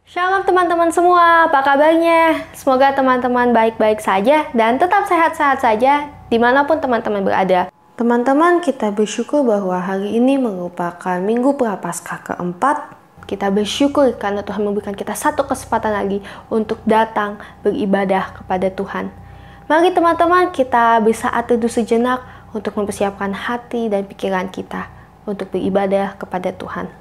Shalom teman-teman semua, apa kabarnya? Semoga teman-teman baik-baik saja dan tetap sehat-sehat saja dimanapun teman-teman berada. Teman-teman, kita bersyukur bahwa hari ini merupakan Minggu Prapaskah keempat. Kita bersyukur karena Tuhan memberikan kita satu kesempatan lagi untuk datang beribadah kepada Tuhan. Mari teman-teman, kita bersaat teduh sejenak untuk mempersiapkan hati dan pikiran kita untuk beribadah kepada Tuhan.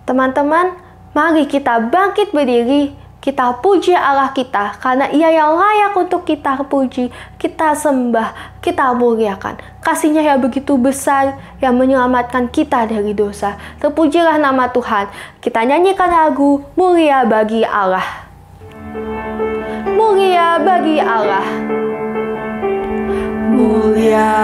Teman-teman, mari kita bangkit berdiri, kita puji Allah kita, karena Ia yang layak untuk kita puji, kita sembah, kita muliakan. Kasih-Nya yang begitu besar, yang menyelamatkan kita dari dosa. Terpujilah nama Tuhan. Kita nyanyikan lagu Mulia Bagi Allah. Mulia bagi Allah. Mulia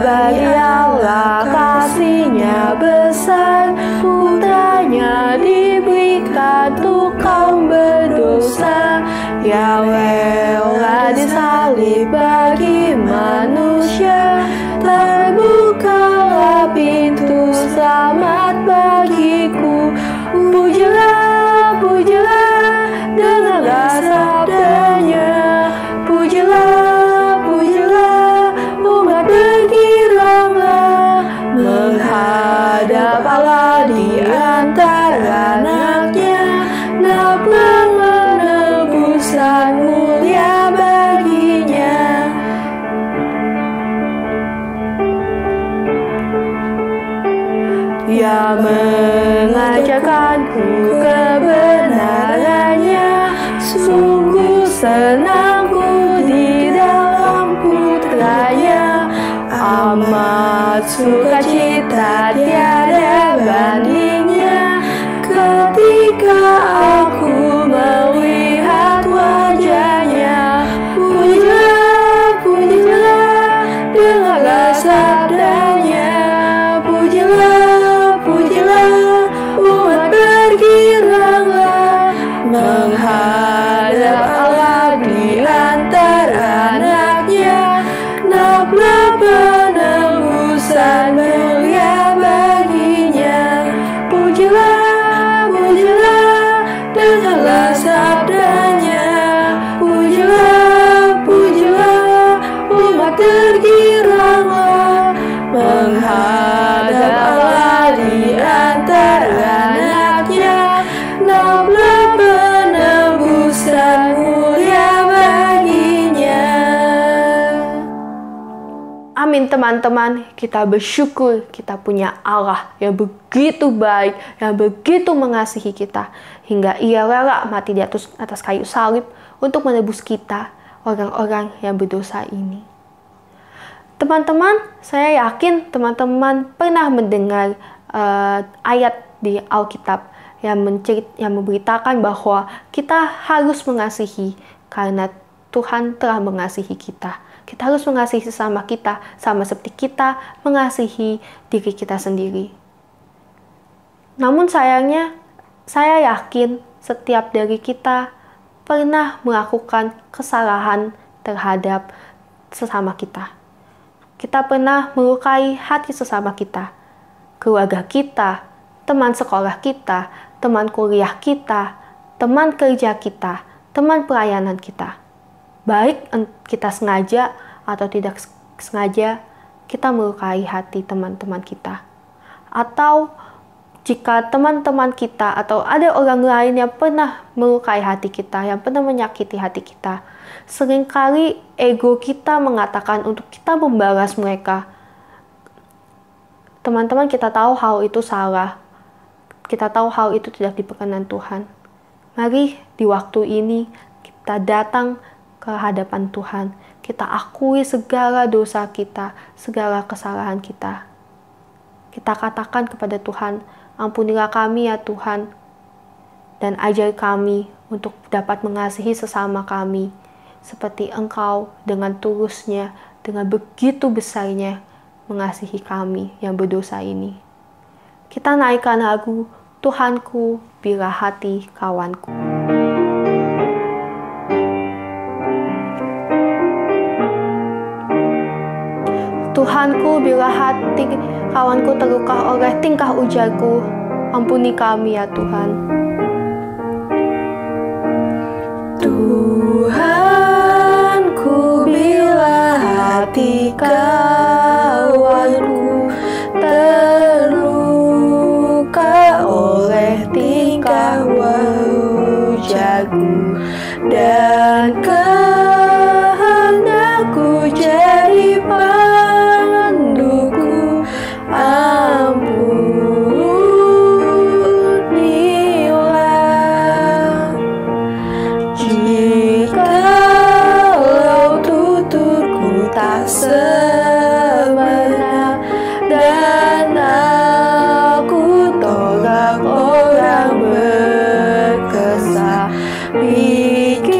bagi Allah, kasih-Nya besar, putranya diberikan untuk kaum berdosa, yang rela disalib bagi manusia. Terbukalah pintu selamat bagiku. Pujilah, pujilah, dengarlah sabdanya. Pujilah, pujilah, umat bergiranglah menghadap Allah di antara anaknya. Nabung penebusan mulia baginya. Ia mengajarkanku kebenarannya. Sungguh senangku di dalam putranya. Amat sukacita tiada bandingnya ketika aku melihat wajahnya. Pujilah, pujilah, dengarlah sabdanya. Pujilah, pujilah, umat bergiranglah menghadap Allah di antara anaknya. Nablah penebusan mulia baginya. Pujilah, pujilah, dengarlah sabdanya. Pujilah, pujilah, umat tergiranglah menghadap Allah di antara anaknya. Nablah penebusan mulia baginya. Amin teman-teman, kita bersyukur kita punya Allah yang begitu baik, yang begitu mengasihi kita, hingga Ia rela mati di atas kayu salib untuk menebus kita, orang-orang yang berdosa ini. Teman-teman, saya yakin teman-teman pernah mendengar ayat di Alkitab yang memberitakan bahwa kita harus mengasihi karena Tuhan telah mengasihi kita. Kita harus mengasihi sesama kita, sama seperti kita mengasihi diri kita sendiri. Namun sayangnya, saya yakin setiap dari kita pernah melakukan kesalahan terhadap sesama kita. Kita pernah melukai hati sesama kita, keluarga kita, teman sekolah kita, teman kuliah kita, teman kerja kita, teman pelayanan kita. Baik kita sengaja atau tidak sengaja, kita melukai hati teman-teman kita. Atau jika teman-teman kita atau ada orang lain yang pernah melukai hati kita, yang pernah menyakiti hati kita, seringkali ego kita mengatakan untuk kita membalas mereka. Teman-teman, kita tahu hal itu salah. Kita tahu hal itu tidak diperkenan Tuhan. Mari di waktu ini kita datang ke hadapan Tuhan. Kita akui segala dosa kita, segala kesalahan kita. Kita katakan kepada Tuhan, ampunilah kami ya Tuhan, dan ajari kami untuk dapat mengasihi sesama kami, seperti Engkau dengan tulusnya, dengan begitu besarnya mengasihi kami yang berdosa ini. Kita naikkan lagu, Tuhanku, bila hati kawanku. Tuhanku, bila hati kawanku terluka oleh tingkah ujarku, ampuni kami ya Tuhan. Tuhanku, bila hati kawanku terluka oleh tingkah ujarku, dan kehendakku jadi panduku, ampunilah. Jikalau tuturku tak sempurna dan aku tolak orang berkesah, pikiran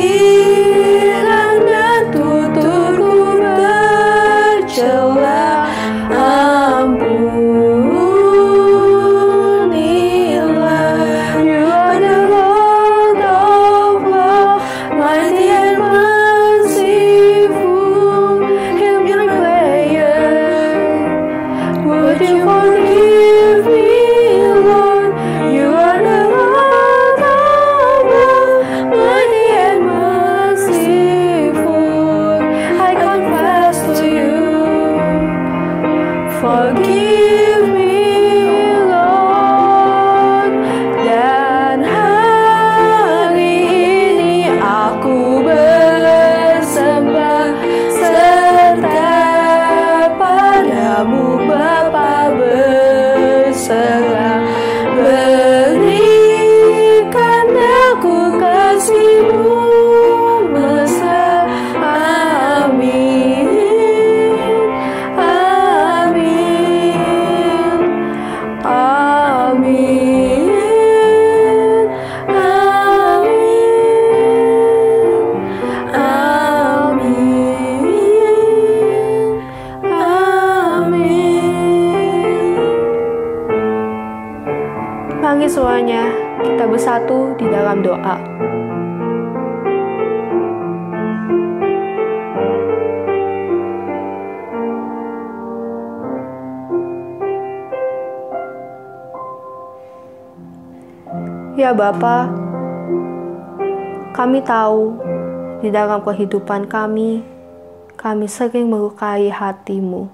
dan tuturku tercela, ampunilah. You are the Lord of love, mighty and merciful. Hear my prayer. Would you forgive me, Lord? You are the Lord of love, mighty and merciful. I confess to you. Forgive me, Lord. Dan hari ini aku bersembah serta padamu Bapa berserah. Berikan aku kasih-Mu mesra. Amin. Amin. Amin. Amin. Amin. Amin. Mari semuanya kita bersatu di dalam doa. Ya Bapa, kami tahu di dalam kehidupan kami sering melukai hati-Mu,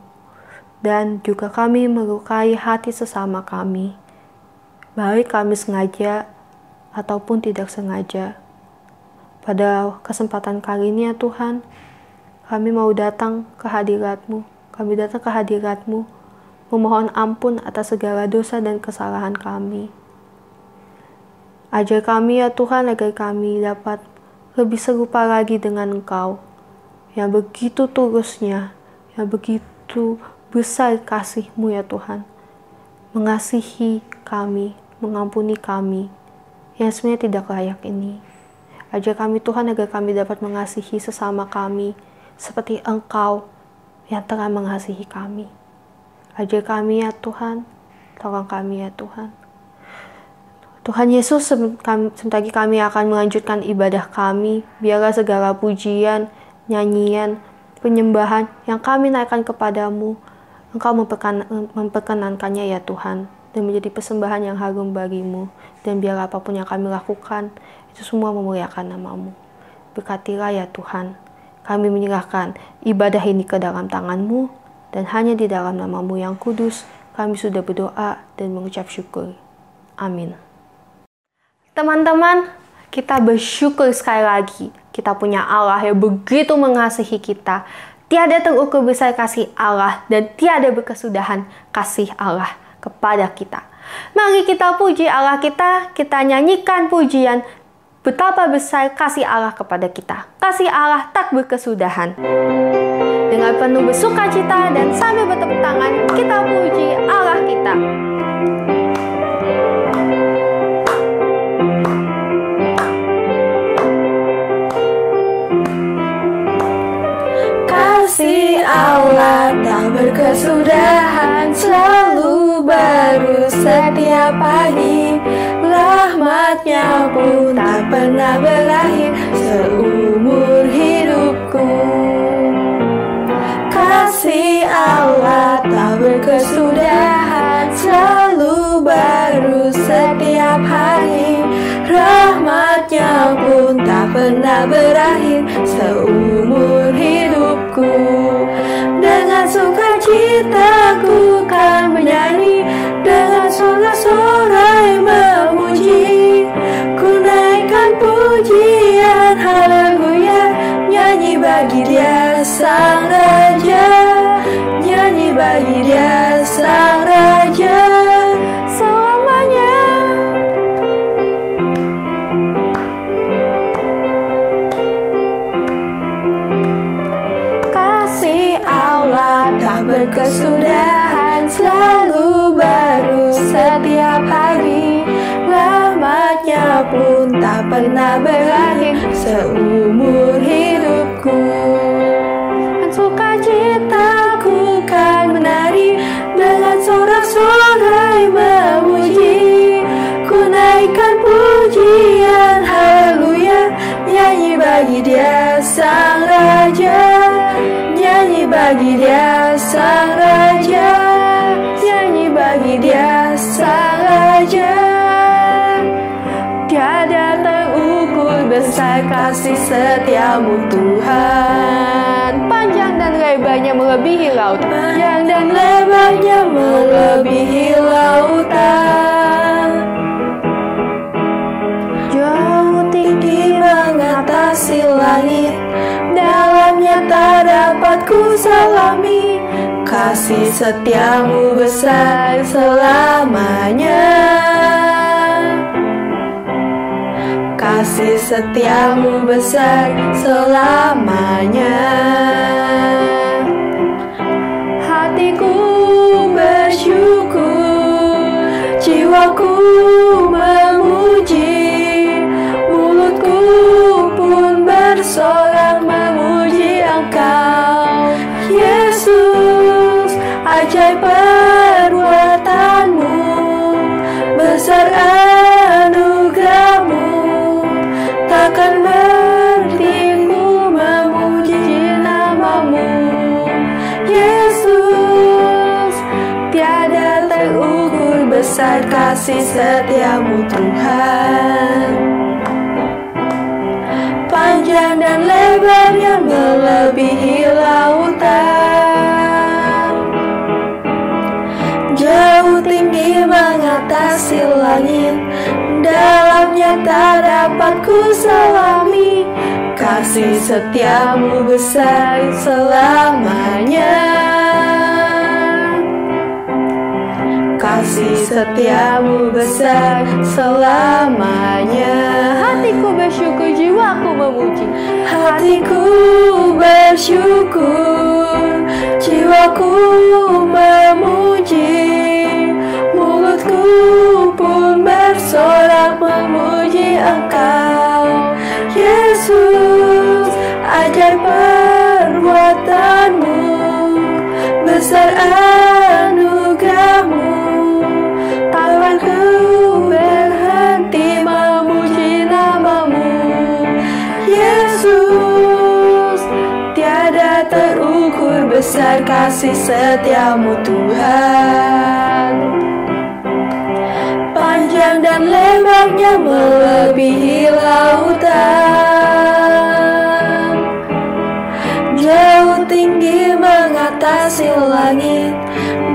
dan juga kami melukai hati sesama kami, baik kami sengaja ataupun tidak sengaja. Pada kesempatan kali ini ya Tuhan, kami mau datang ke hadirat-Mu, memohon ampun atas segala dosa dan kesalahan kami. Ajar kami ya Tuhan agar kami dapat lebih serupa lagi dengan Engkau yang begitu tulusnya, yang begitu besar kasih-Mu ya Tuhan, mengasihi kami, mengampuni kami yang sebenarnya tidak layak ini. Ajar kami Tuhan agar kami dapat mengasihi sesama kami seperti Engkau yang telah mengasihi kami. Ajar kami ya Tuhan, tolong kami ya Tuhan. Tuhan Yesus, sebentar lagi kami akan melanjutkan ibadah kami. Biarlah segala pujian, nyanyian, penyembahan yang kami naikkan kepadamu, Engkau memperkenankannya ya Tuhan, dan menjadi persembahan yang harum bagimu. Dan biarlah apapun yang kami lakukan, itu semua memuliakan nama-Mu. Berkatilah ya Tuhan, kami menyerahkan ibadah ini ke dalam tangan-Mu, dan hanya di dalam nama-Mu yang kudus, kami sudah berdoa dan mengucap syukur. Amin. Teman-teman, kita bersyukur sekali lagi. Kita punya Allah yang begitu mengasihi kita. Tiada terukur besar kasih Allah dan tiada berkesudahan kasih Allah kepada kita. Mari kita puji Allah kita nyanyikan pujian Betapa besar kasih Allah kepada kita. Kasih Allah tak berkesudahan. Dengan penuh bersukacita dan sambil bertepuk tangan, kita puji Allah kita. Kasih Allah tak berkesudahan, selalu baru setiap pagi. Rahmat-Nya pun tak pernah berakhir seumur hidupku. Kasih Allah tak berkesudahan, selalu baru setiap hari. Rahmat-Nya pun tak pernah berakhir seumur hidupku. Dengan sukacita ku kan menyanyi, dengan sorak-sorai memuji. Ku naikkan pujian haleluya, nyanyi bagi Dia Sang Raja, nyanyi bagi Dia Sang Raja selamanya. Kasih Allah tak berkesudahan, selalu baru setiap hari. Rahmat-Nya pun tak pernah berakhir seumur hidupku. Dan sukacitaku kan menari, dengan sorak-sorai memuji. Ku naikkan pujian haleluya, nyanyi bagi Dia Sang Raja, nyanyi bagi Dia Sang Raja, nyanyi bagi Dia Sang Raja. Tiada terukur besar kasih setiamu Tuhan. Panjang dan lebarnya melebihi laut, panjang dan lebarnya melebihi lautan. Jauh tinggi mengatasi langit, dalamnya tak dapat ku salami. Kasih setiamu besar selamanya. Kasih setiamu besar selamanya. Hatiku bersyukur, jiwaku memuji, mulutku pun bersorak memuji Engkau. Yesus, ajaib perbuatanmu, besar anugerahmu, takkan berhentiku memuji namamu. Yesus, tiada terukur besar kasih setiamu Tuhan. Panjang dan lebarnya melebihi lautan, jauh tinggi mengatasi langit, dalamnya tak dapat ku salami. Kasih setiamu besar selamanya. Kasih setiamu besar selamanya. Hatiku bersyukur, jiwaku memuji. Hatiku bersyukur, jiwaku memuji, mulutku pun bersorak memuji Engkau. Yesus, ajaib perbuatanmu, besar anugerahmu, takkan ku berhenti memuji namamu. Yesus, tiada terukur besar kasih setiamu Tuhan. Panjang dan lebarnya melebihi lautan, jauh tinggi mengatasi langit,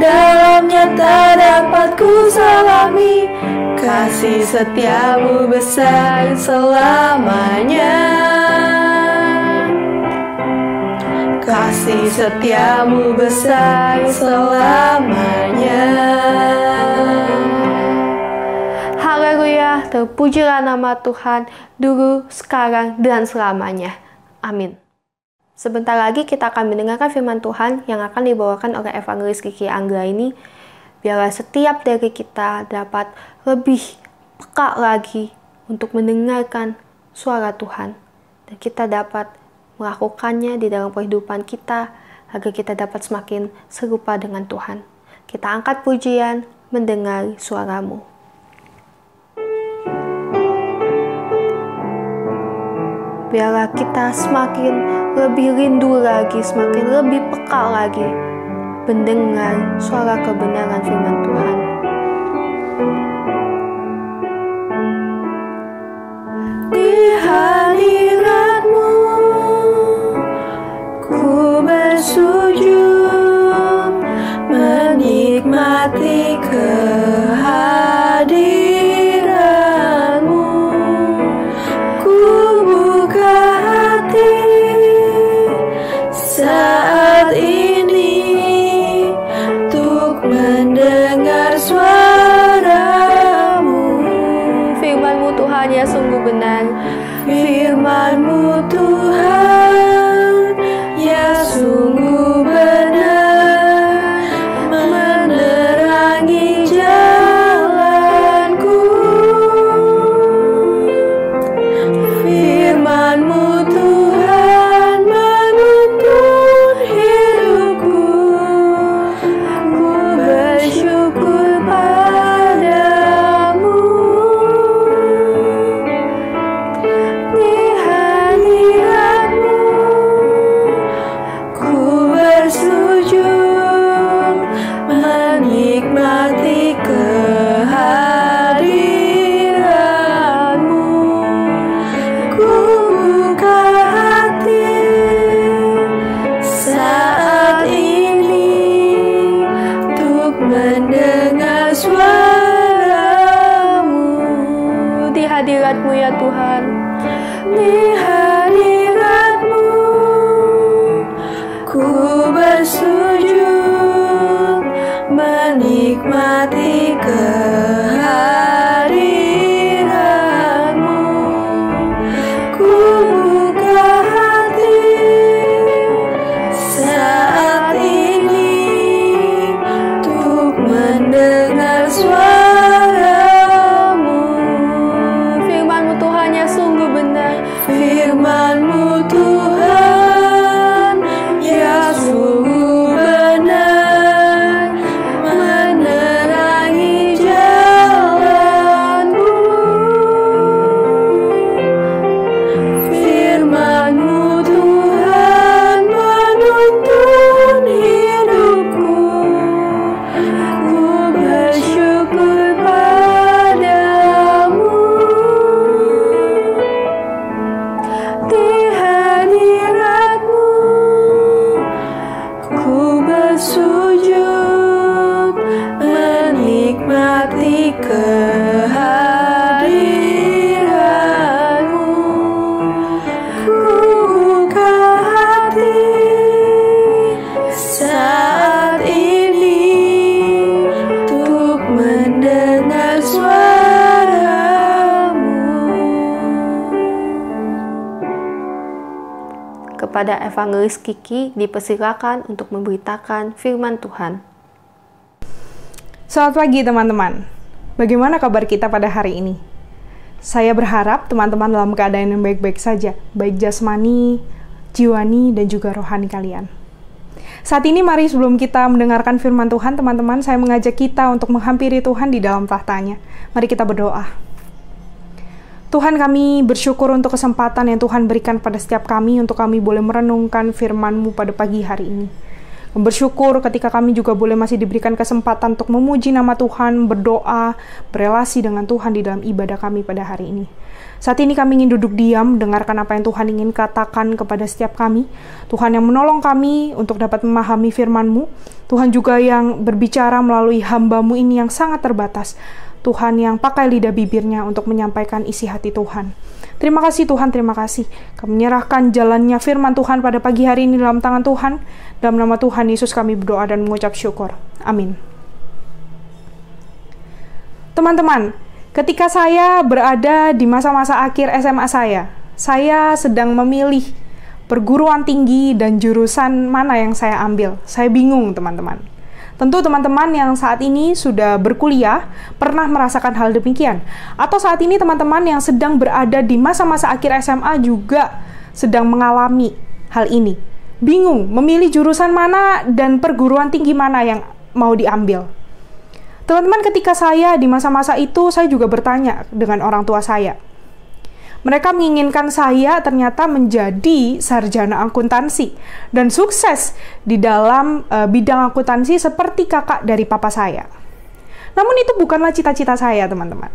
dalamnya tak dapat ku salami. Kasih setiamu besar selamanya. Kasih setiamu besar selamanya. Haleluya, terpujilah nama Tuhan, dulu, sekarang, dan selamanya. Amin. Sebentar lagi kita akan mendengarkan firman Tuhan yang akan dibawakan oleh Evangelis Kiki Anggra ini. Biarlah setiap dari kita dapat lebih peka lagi untuk mendengarkan suara Tuhan. Dan kita dapat melakukannya di dalam kehidupan kita, agar kita dapat semakin serupa dengan Tuhan. Kita angkat pujian, mendengar suaramu. Biarlah kita semakin lebih rindu lagi, semakin lebih peka lagi mendengar suara kebenaran firman Tuhan. Di hadirat-Mu ku bersujud, menikmati kehadiran-Mu. Ku buka hati saat ini untuk mendengar suara-Mu. Firman-Mu Tuhan ya sungguh benar. Firman-Mu Tuhan ya sungguh benar, menerangi jalanku. Firman-Mu Tuhan menuntun hidupku. Ku bersyukur padamu. Di hadirat-Mu ku bersujud, menikmati kehadiran-Mu. Ku buka hati saat ini untuk mendengar suara-Mu. Di hadirat-Mu ya Tuhan. Di hadirat-Mu ku bersujud, menikmati kehadiran-Mu. Ku buka hati saat ini untuk mendengar suara-Mu. Firman-Mu Tuhan ya sungguh benar. Firman-Mu Tuhan ya sungguh benar, menerangi jalanku. Firman-Mu Tuhan menuntun hidupku. Ku bersyukur padamu. Di hadirat-Mu ku bersujud, menikmati kehadiran-Mu. Ku buka hati saat ini untuk mendengar suara-Mu. Kepada Evangelis Kiki dipersilakan untuk memberitakan firman Tuhan. Selamat pagi teman-teman. Bagaimana kabar kita pada hari ini? Saya berharap teman-teman dalam keadaan yang baik-baik saja, baik jasmani, jiwani, dan juga rohani kalian. Saat ini mari sebelum kita mendengarkan firman Tuhan, teman-teman, saya mengajak kita untuk menghampiri Tuhan di dalam tahtanya. Mari kita berdoa. Tuhan, kami bersyukur untuk kesempatan yang Tuhan berikan pada setiap kami untuk kami boleh merenungkan firman-Mu pada pagi hari ini. Bersyukur ketika kami juga boleh masih diberikan kesempatan untuk memuji nama Tuhan, berdoa, berelasi dengan Tuhan di dalam ibadah kami pada hari ini. Saat ini kami ingin duduk diam, dengarkan apa yang Tuhan ingin katakan kepada setiap kami. Tuhan yang menolong kami untuk dapat memahami firman-Mu. Tuhan juga yang berbicara melalui hamba-Mu ini yang sangat terbatas. Tuhan yang pakai lidah bibirnya untuk menyampaikan isi hati Tuhan. Terima kasih Tuhan, terima kasih. Kami menyerahkan jalannya firman Tuhan pada pagi hari ini dalam tangan Tuhan. Dalam nama Tuhan Yesus kami berdoa dan mengucap syukur. Amin. Teman-teman, Ketika saya berada di masa-masa akhir SMA saya sedang memilih perguruan tinggi dan jurusan mana yang saya ambil. Saya bingung, teman-teman. Tentu teman-teman yang saat ini sudah berkuliah pernah merasakan hal demikian. Atau saat ini teman-teman yang sedang berada di masa-masa akhir SMA juga sedang mengalami hal ini. Bingung memilih jurusan mana dan perguruan tinggi mana yang mau diambil. Teman-teman, ketika saya di masa-masa itu, saya juga bertanya dengan orang tua saya. Mereka menginginkan saya ternyata menjadi sarjana akuntansi dan sukses di dalam bidang akuntansi seperti kakak dari papa saya. Namun itu bukanlah cita-cita saya, teman-teman.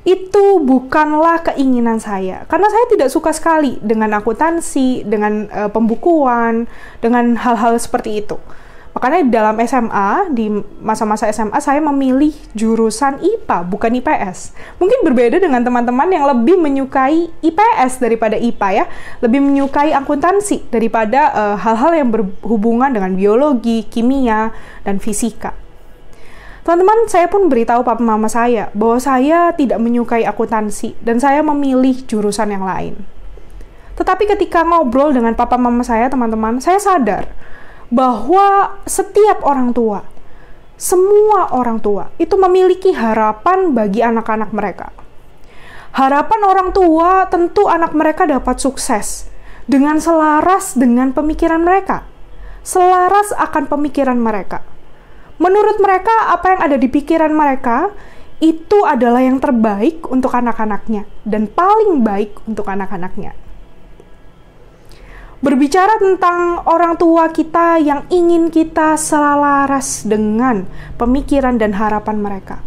Itu bukanlah keinginan saya, karena saya tidak suka sekali dengan akuntansi, dengan pembukuan, dengan hal-hal seperti itu. Makanya dalam SMA, di masa-masa SMA, saya memilih jurusan IPA, bukan IPS. Mungkin berbeda dengan teman-teman yang lebih menyukai IPS daripada IPA ya. Lebih menyukai akuntansi daripada hal-hal yang berhubungan dengan biologi, kimia, dan fisika. Teman-teman, saya pun beritahu papa mama saya bahwa saya tidak menyukai akuntansi dan saya memilih jurusan yang lain. Tetapi ketika ngobrol dengan papa mama saya, teman-teman, saya sadar bahwa setiap orang tua, semua orang tua itu memiliki harapan bagi anak-anak mereka. Harapan orang tua tentu anak mereka dapat sukses dengan selaras dengan pemikiran mereka, selaras akan pemikiran mereka. Menurut mereka, apa yang ada di pikiran mereka itu adalah yang terbaik untuk anak-anaknya dan paling baik untuk anak-anaknya. Berbicara tentang orang tua kita yang ingin kita selaras dengan pemikiran dan harapan mereka.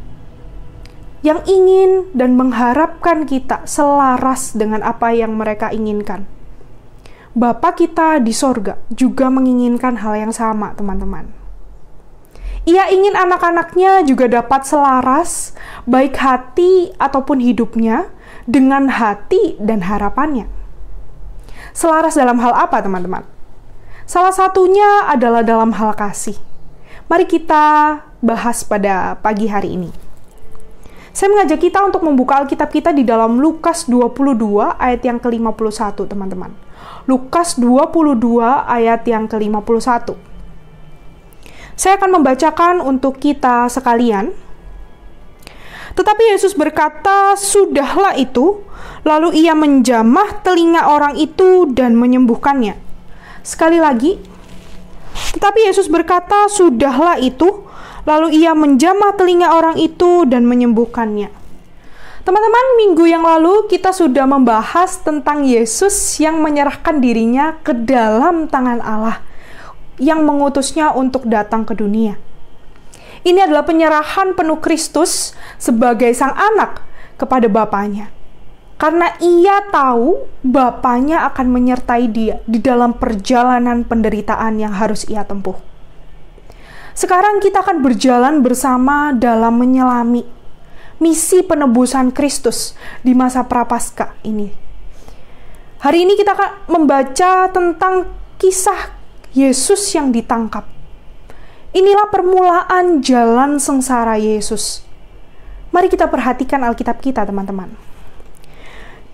Yang ingin dan mengharapkan kita selaras dengan apa yang mereka inginkan. Bapa kita di sorga juga menginginkan hal yang sama, teman-teman. Ia ingin anak-anaknya juga dapat selaras, baik hati ataupun hidupnya, dengan hati dan harapannya. Selaras dalam hal apa, teman-teman? Salah satunya adalah dalam hal kasih. Mari kita bahas pada pagi hari ini. Saya mengajak kita untuk membuka Alkitab kita di dalam Lukas 22 ayat yang ke-51, teman-teman. Lukas 22 ayat yang ke-51. Saya akan membacakan untuk kita sekalian. Tetapi Yesus berkata, "Sudahlah itu." Lalu ia menjamah telinga orang itu dan menyembuhkannya. Sekali lagi. Tetapi Yesus berkata, "Sudahlah itu." Lalu ia menjamah telinga orang itu dan menyembuhkannya. Teman-teman, minggu yang lalu kita sudah membahas tentang Yesus yang menyerahkan dirinya ke dalam tangan Allah, yang mengutusnya untuk datang ke dunia. Ini adalah penyerahan penuh Kristus sebagai sang anak kepada Bapanya. Karena ia tahu Bapanya akan menyertai dia di dalam perjalanan penderitaan yang harus ia tempuh. Sekarang kita akan berjalan bersama dalam menyelami misi penebusan Kristus di masa prapaskah ini. Hari ini kita akan membaca tentang kisah Yesus yang ditangkap. Inilah permulaan jalan sengsara Yesus. Mari kita perhatikan Alkitab kita, teman-teman.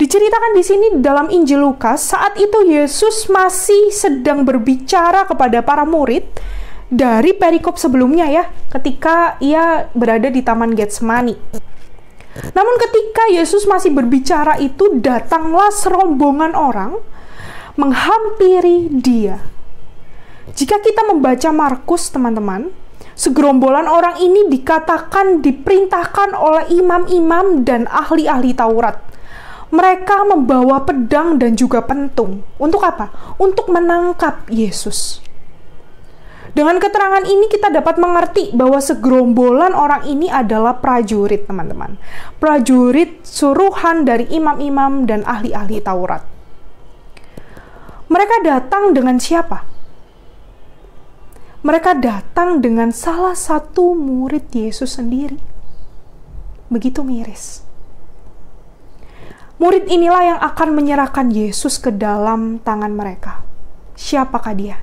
Diceritakan di sini dalam Injil Lukas, saat itu Yesus masih sedang berbicara kepada para murid dari perikop sebelumnya ya, ketika ia berada di Taman Getsemani. Namun ketika Yesus masih berbicara itu, datanglah serombongan orang menghampiri dia. Jika kita membaca Markus, teman-teman, segerombolan orang ini dikatakan diperintahkan oleh imam-imam dan ahli-ahli Taurat. Mereka membawa pedang dan juga pentung. Untuk apa? Untuk menangkap Yesus. Dengan keterangan ini kita dapat mengerti bahwa segerombolan orang ini adalah prajurit, teman-teman. Prajurit suruhan dari imam-imam dan ahli-ahli Taurat. Mereka datang dengan siapa? Mereka datang dengan salah satu murid Yesus sendiri. Begitu miris. Murid inilah yang akan menyerahkan Yesus ke dalam tangan mereka. Siapakah dia?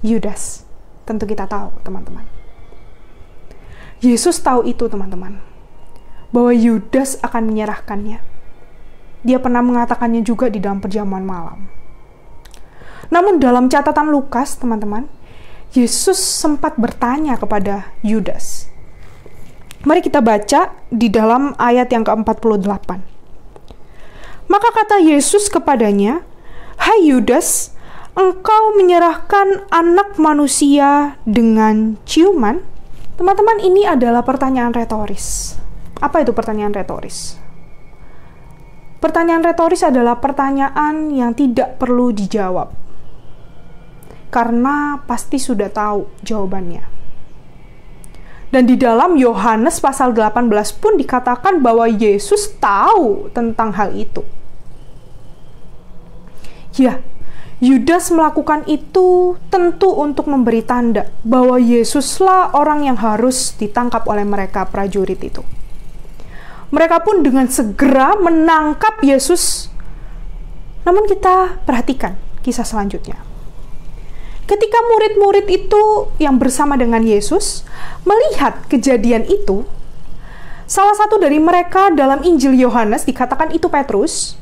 Yudas. Tentu kita tahu, teman-teman. Yesus tahu itu, teman-teman. bahwa Yudas akan menyerahkannya. Dia pernah mengatakannya juga di dalam perjamuan malam. Namun dalam catatan Lukas, teman-teman, Yesus sempat bertanya kepada Yudas. Mari kita baca di dalam ayat yang ke-48. Maka kata Yesus kepadanya, "Hai Yudas, engkau menyerahkan anak manusia dengan ciuman?" Teman-teman, ini adalah pertanyaan retoris. Apa itu pertanyaan retoris? Pertanyaan retoris adalah pertanyaan yang tidak perlu dijawab, karena pasti sudah tahu jawabannya. Dan di dalam Yohanes pasal 18 pun dikatakan bahwa Yesus tahu tentang hal itu. Ya, Yudas melakukan itu tentu untuk memberi tanda bahwa Yesuslah orang yang harus ditangkap oleh mereka prajurit itu. Mereka pun dengan segera menangkap Yesus. Namun kita perhatikan kisah selanjutnya. Ketika murid-murid itu yang bersama dengan Yesus melihat kejadian itu, salah satu dari mereka dalam Injil Yohanes dikatakan itu Petrus,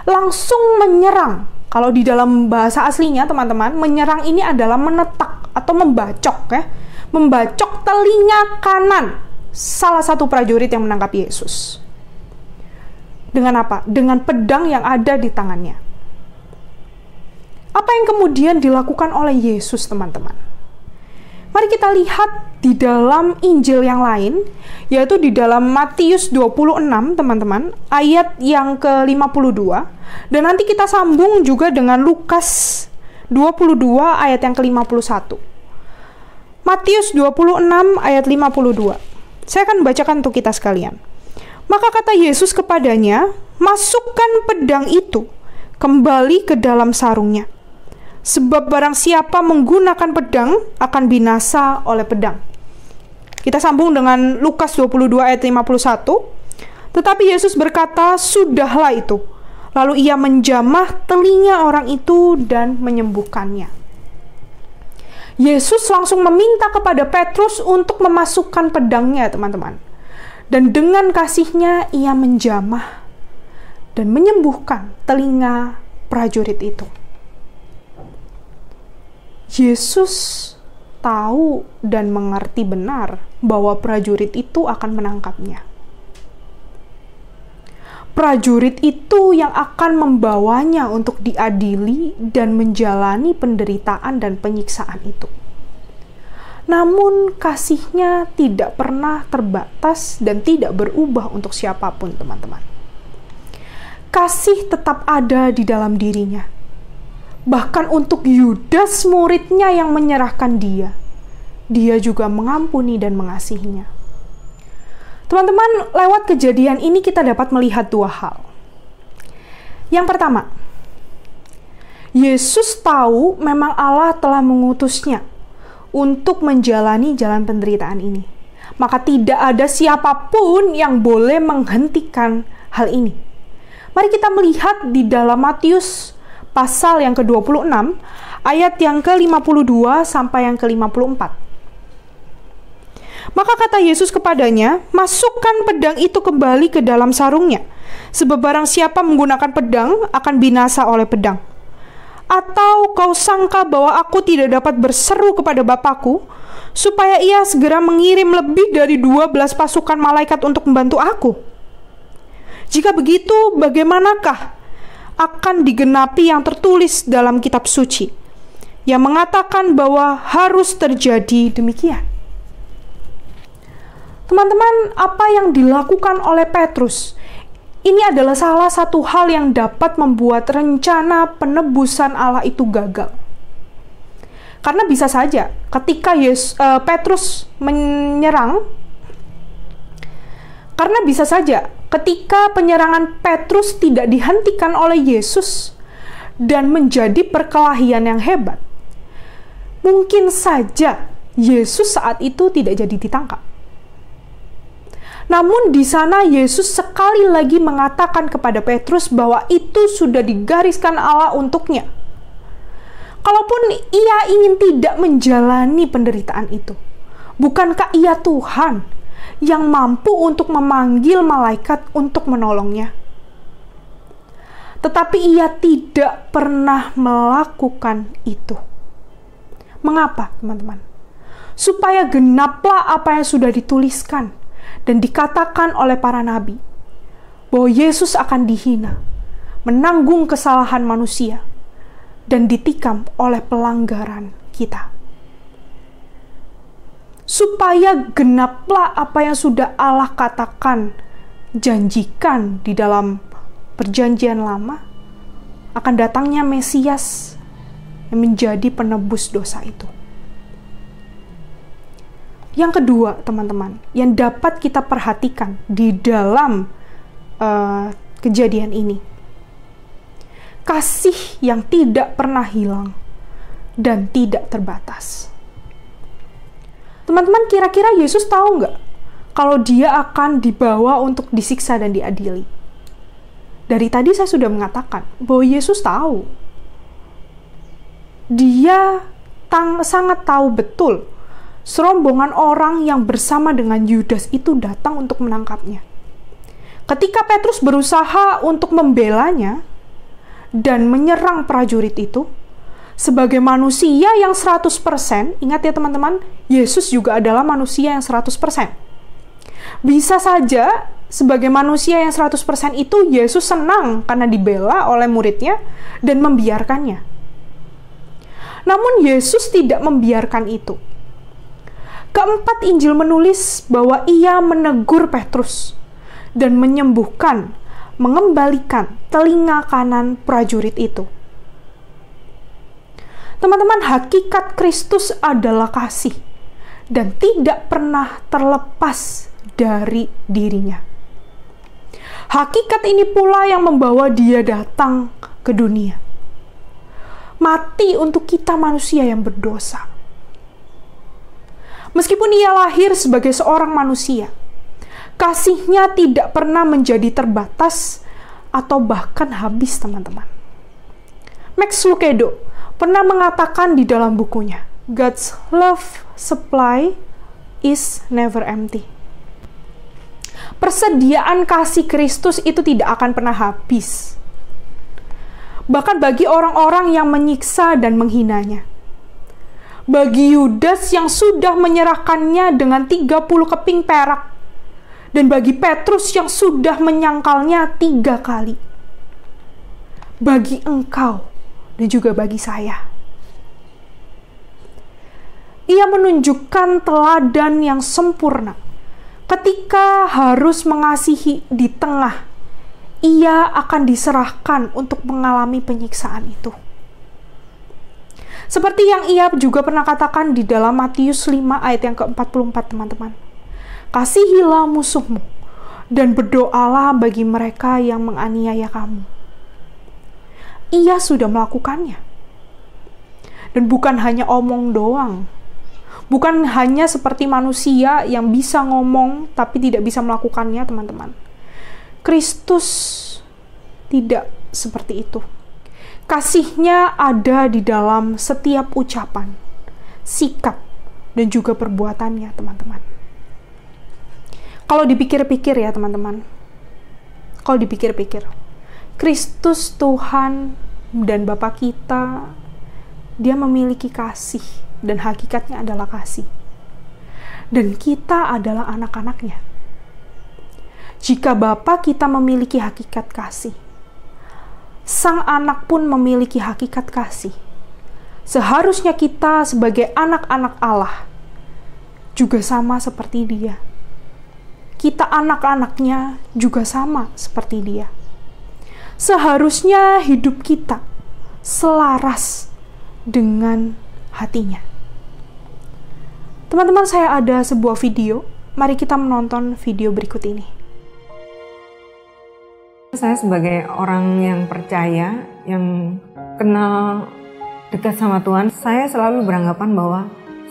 langsung menyerang. Kalau di dalam bahasa aslinya, teman-teman, menyerang ini adalah menetak atau membacok, ya. Membacok telinga kanan salah satu prajurit yang menangkap Yesus. Dengan apa? Dengan pedang yang ada di tangannya. Apa yang kemudian dilakukan oleh Yesus, teman-teman? Mari kita lihat di dalam Injil yang lain, yaitu di dalam Matius 26, teman-teman, ayat yang ke-52, dan nanti kita sambung juga dengan Lukas 22 ayat yang ke-51. Matius 26 ayat 52. Saya akan bacakan untuk kita sekalian. Maka kata Yesus kepadanya, "Masukkan pedang itu kembali ke dalam sarungnya. Sebab barang siapa menggunakan pedang akan binasa oleh pedang." Kita sambung dengan Lukas 22 ayat 51. Tetapi Yesus berkata, "Sudahlah itu." Lalu ia menjamah telinga orang itu dan menyembuhkannya. Yesus langsung meminta kepada Petrus untuk memasukkan pedangnya, teman-teman. Dan dengan kasihnya ia menjamah dan menyembuhkan telinga prajurit itu. Yesus tahu dan mengerti benar bahwa prajurit itu akan menangkapnya. Prajurit itu yang akan membawanya untuk diadili dan menjalani penderitaan dan penyiksaan itu. Namun kasihnya tidak pernah terbatas dan tidak berubah untuk siapapun, teman-teman. Kasih tetap ada di dalam dirinya. Bahkan untuk Yudas muridnya yang menyerahkan dia juga mengampuni dan mengasihinya. Teman-teman, lewat kejadian ini kita dapat melihat dua hal. Yang pertama, Yesus tahu memang Allah telah mengutusnya untuk menjalani jalan penderitaan ini. Maka tidak ada siapapun yang boleh menghentikan hal ini. Mari kita melihat di dalam Matius pasal yang ke-26, ayat yang ke-52 sampai yang ke-54. Maka kata Yesus kepadanya, "Masukkan pedang itu kembali ke dalam sarungnya, sebab barang siapa menggunakan pedang akan binasa oleh pedang. Atau kau sangka bahwa aku tidak dapat berseru kepada Bapakku, supaya ia segera mengirim lebih dari 12 pasukan malaikat untuk membantu aku? Jika begitu, bagaimanakah akan digenapi yang tertulis dalam kitab suci, yang mengatakan bahwa harus terjadi demikian?" Teman-teman, apa yang dilakukan oleh Petrus ini adalah salah satu hal yang dapat membuat rencana penebusan Allah itu gagal. Karena bisa saja ketika Petrus menyerang, karena bisa saja ketika penyerangan Petrus tidak dihentikan oleh Yesus dan menjadi perkelahian yang hebat, mungkin saja Yesus saat itu tidak jadi ditangkap. Namun di sana Yesus sekali lagi mengatakan kepada Petrus bahwa itu sudah digariskan Allah untuknya. Kalaupun ia ingin tidak menjalani penderitaan itu, bukankah ia Tuhan yang mampu untuk memanggil malaikat untuk menolongnya. Tetapi ia tidak pernah melakukan itu. Mengapa, teman-teman? Supaya genaplah apa yang sudah dituliskan dan dikatakan oleh para nabi, bahwa Yesus akan dihina, menanggung kesalahan manusia, dan ditikam oleh pelanggaran kita. Supaya genaplah apa yang sudah Allah katakan, janjikan di dalam perjanjian lama, akan datangnya Mesias yang menjadi penebus dosa itu. Yang kedua, teman-teman, yang dapat kita perhatikan di dalam kejadian ini, kasih yang tidak pernah hilang dan tidak terbatas. Teman-teman, kira-kira Yesus tahu nggak kalau dia akan dibawa untuk disiksa dan diadili? Dari tadi saya sudah mengatakan bahwa Yesus tahu. Dia sangat tahu betul serombongan orang yang bersama dengan Yudas itu datang untuk menangkapnya. Ketika Petrus berusaha untuk membelanya dan menyerang prajurit itu, sebagai manusia yang 100%, ingat ya teman-teman, Yesus juga adalah manusia yang 100%. Bisa saja sebagai manusia yang 100% itu Yesus senang karena dibela oleh muridnya dan membiarkannya. Namun Yesus tidak membiarkan itu. Keempat Injil menulis bahwa ia menegur Petrus dan menyembuhkan, mengembalikan telinga kanan prajurit itu. Teman-teman, hakikat Kristus adalah kasih dan tidak pernah terlepas dari dirinya. Hakikat ini pula yang membawa dia datang ke dunia. Mati untuk kita manusia yang berdosa. Meskipun ia lahir sebagai seorang manusia, kasih-Nya tidak pernah menjadi terbatas atau bahkan habis, teman-teman. Max Lucado pernah mengatakan di dalam bukunya, God's love supply is never empty. Persediaan kasih Kristus itu tidak akan pernah habis. Bahkan bagi orang-orang yang menyiksa dan menghinanya. Bagi Yudas yang sudah menyerahkannya dengan 30 keping perak. Dan bagi Petrus yang sudah menyangkalnya 3 kali. Bagi engkau dan juga bagi saya. Ia menunjukkan teladan yang sempurna. Ketika harus mengasihi di tengah, ia akan diserahkan untuk mengalami penyiksaan itu. Seperti yang ia juga pernah katakan di dalam Matius 5 ayat yang ke-44, teman-teman. Kasihilah musuhmu dan berdoalah bagi mereka yang menganiaya kamu. Ia sudah melakukannya. Dan bukan hanya omong doang. Bukan hanya seperti manusia yang bisa ngomong tapi tidak bisa melakukannya, teman-teman. Kristus tidak seperti itu. Kasih-Nya ada di dalam setiap ucapan, sikap, dan juga perbuatannya, teman-teman. Kalau dipikir-pikir ya, teman-teman. Kalau dipikir-pikir, Kristus Tuhan dan Bapa kita, Dia memiliki kasih, dan hakikatnya adalah kasih. Dan kita adalah anak-anaknya. Jika Bapa kita memiliki hakikat kasih, Sang anak pun memiliki hakikat kasih. Seharusnya kita sebagai anak-anak Allah juga sama seperti Dia. Kita anak-anaknya juga sama seperti Dia. Seharusnya hidup kita selaras dengan hatinya. Teman-teman, saya ada sebuah video. Mari kita menonton video berikut ini. Saya sebagai orang yang percaya, yang kenal dekat sama Tuhan, saya selalu beranggapan bahwa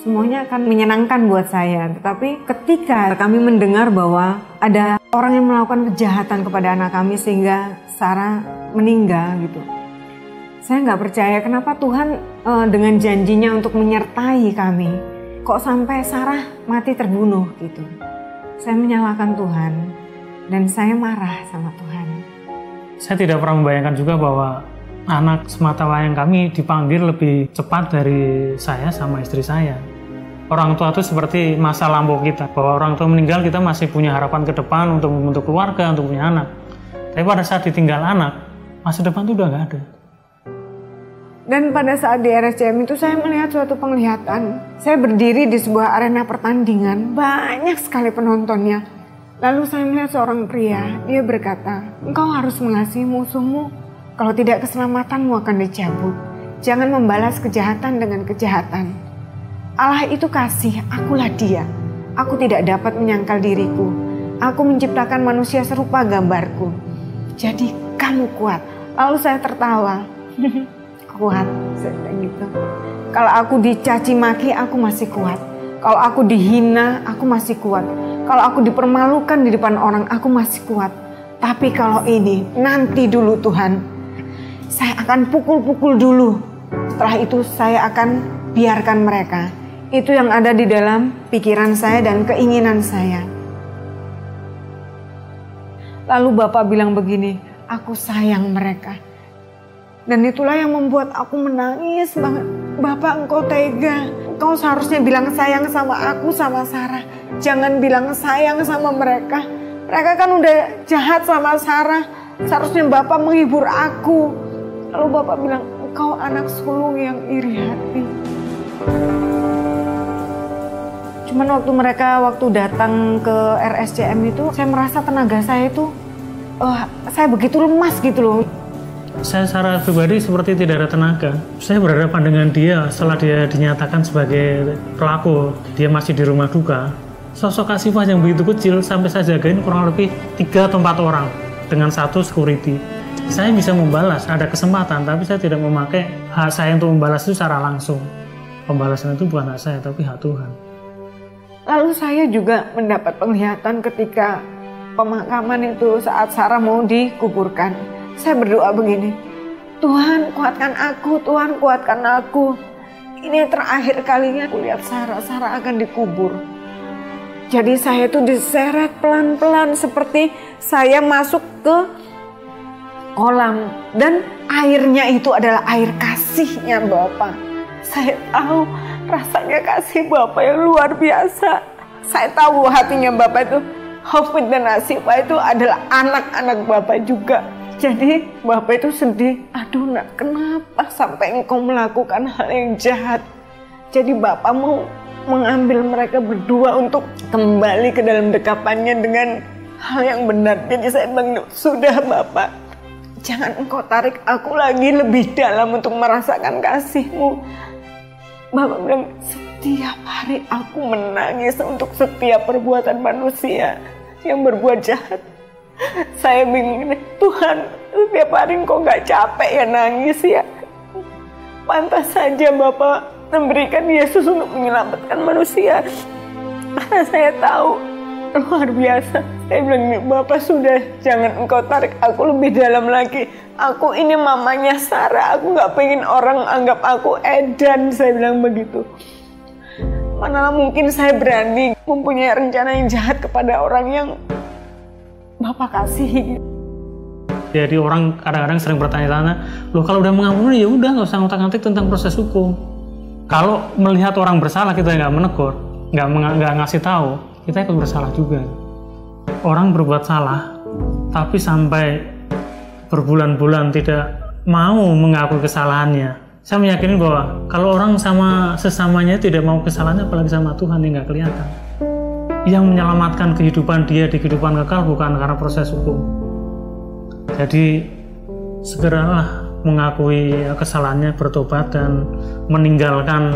semuanya akan menyenangkan buat saya. Tetapi ketika kami mendengar bahwa ada orang yang melakukan kejahatan kepada anak kami sehingga Sarah meninggal gitu, saya nggak percaya kenapa Tuhan dengan janjinya untuk menyertai kami, kok sampai Sarah mati terbunuh gitu. saya menyalahkan Tuhan dan saya marah sama Tuhan. Saya tidak pernah membayangkan juga bahwa anak sematawayang kami dipanggil lebih cepat dari saya sama istri saya. Orang tua itu seperti masa lampau kita, bahwa orang tua meninggal kita masih punya harapan ke depan untuk membentuk keluarga, untuk punya anak. Tapi pada saat ditinggal anak, masa depan itu udah nggak ada. Dan pada saat di RSCM itu saya melihat suatu penglihatan. Saya berdiri di sebuah arena pertandingan, banyak sekali penontonnya. Lalu saya melihat seorang pria, dia berkata, "Engkau harus mengasihi musuhmu, kalau tidak keselamatanmu akan dicabut. Jangan membalas kejahatan dengan kejahatan. Allah itu kasih, akulah dia. Aku tidak dapat menyangkal diriku. Aku menciptakan manusia serupa gambarku. Jadi kamu kuat." Lalu saya tertawa. Kuat, saya bilang gitu. Kalau aku dicaci maki, aku masih kuat. Kalau aku dihina, aku masih kuat. Kalau aku dipermalukan di depan orang, aku masih kuat. Tapi kalau ini, nanti dulu Tuhan. Saya akan pukul-pukul dulu. Setelah itu saya akan biarkan mereka. Itu yang ada di dalam pikiran saya dan keinginan saya. Lalu Bapak bilang begini, aku sayang mereka. Dan itulah yang membuat aku menangis banget. Bapak, engkau tega. Engkau seharusnya bilang sayang sama aku, sama Sarah. Jangan bilang sayang sama mereka. Mereka kan udah jahat sama Sarah. Seharusnya Bapak menghibur aku. Lalu Bapak bilang, engkau anak sulung yang iri hati. Cuman waktu datang ke RSCM itu, saya merasa tenaga saya itu, saya begitu lemas gitu loh. Saya secara pribadi seperti tidak ada tenaga. Saya berhadapan dengan dia setelah dia dinyatakan sebagai pelaku. Dia masih di rumah duka. Sosok Kasifah yang begitu kecil sampai saya jagain kurang lebih 3 atau 4 orang dengan 1 security. Saya bisa membalas, ada kesempatan, tapi saya tidak memakai hak saya untuk membalas itu secara langsung. Pembalasan itu bukan hak saya, tapi hak Tuhan. Lalu saya juga mendapat penglihatan ketika pemakaman itu saat Sarah mau dikuburkan. Saya berdoa begini, Tuhan kuatkan aku, Tuhan kuatkan aku. Ini terakhir kalinya aku lihat Sarah akan dikubur. Jadi saya itu diseret pelan-pelan seperti saya masuk ke kolam. Dan airnya itu adalah air kasihnya Bapak. Saya tahu rasanya kasih Bapak yang luar biasa. Saya tahu hatinya Bapak itu, Hafid dan Asifah itu adalah anak-anak Bapak juga. Jadi Bapak itu sedih, aduh nak, kenapa sampai engkau melakukan hal yang jahat. Jadi Bapak mau mengambil mereka berdua untuk kembali ke dalam dekapannya dengan hal yang benar. Jadi saya bilang, sudah Bapak, jangan engkau tarik aku lagi lebih dalam untuk merasakan kasih-Mu. Bapak bilang, setiap hari aku menangis untuk setiap perbuatan manusia yang berbuat jahat. Saya bingung, Tuhan, setiap hari Engkau gak capek ya nangis ya. Pantas saja Bapak memberikan Yesus untuk menyelamatkan manusia. Karena saya tahu luar biasa. Saya bilang, Bapak sudah, jangan Engkau tarik aku lebih dalam lagi. Aku ini mamanya Sarah, aku gak pengen orang anggap aku edan. Saya bilang begitu. Manalah mungkin saya berani mempunyai rencana yang jahat kepada orang yang Bapak kasih. Jadi orang kadang-kadang sering bertanya-tanya, loh kalau udah mengampuni ya udah, nggak usah ngotak-ngatik tentang proses hukum. Kalau melihat orang bersalah kita nggak menegur, nggak ngasih tahu, kita ikut bersalah juga. Orang berbuat salah, tapi sampai berbulan-bulan tidak mau mengakui kesalahannya. Saya meyakini bahwa kalau orang sama sesamanya tidak mau kesalahannya, apalagi sama Tuhan yang nggak kelihatan. Yang menyelamatkan kehidupan dia di kehidupan kekal bukan karena proses hukum. Jadi segeralah mengakui kesalahannya, bertobat dan meninggalkan